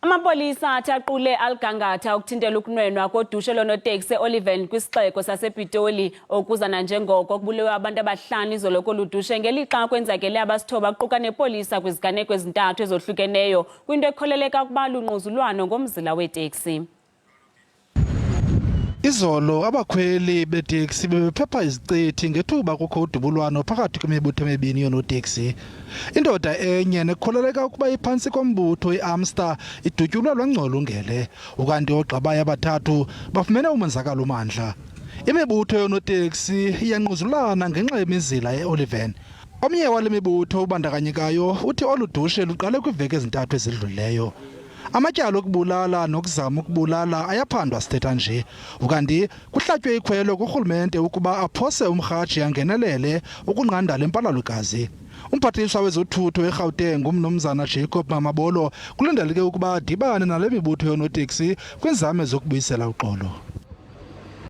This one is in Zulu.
Amapolisa athi aqule aligangatha ukuthintela ukunwenwa kodushe loono-taxi eOlieven kwisixeko sasePitoli kuza nanjengoko kubulewe abantu abahlanu izolo koludushe ngelixa kwenzakele abasithoba kuquka nepolisa kwiziganeko ezintathu ezohlukeneyo kwinto ekukholeleka ukuba lungquzulwano ngomzila weeteksi. Izolo abakhweli beteksi bebephepha iziqithi ngethuba kukho udubulwano phakathi kwemibutho emibini yoonoteksi. Indoda enye nekukholeleka ukuba iphantsi kombutho iAmster idutyulwe lwangcola ungele, ukanti oogqabayo abathathu bafumene umonzakalo omandla. Imibutho yoonoteksi iyangquzulana ngenxa yemizila eOlieven. Omnye wale mibutho ubandakanyekayo uthi oludushe luqale kwiiveki ezintathu ezidlulileyo. Amatyala okubulala nokuzama ukubulala ayaphandwa sithetha nje, ukanti kuhlatywe ikhwelo kurhulumente ukuba aphose umrhaji angenelele ukunqanda le mpalalukazi. Umphathiswa wezothutho eGauteng uMnumzana Jacob Mamabolo kulindeleke ukuba adibane nale mibutho yoonoteksi kwiinzame zokubuyisela uxolo.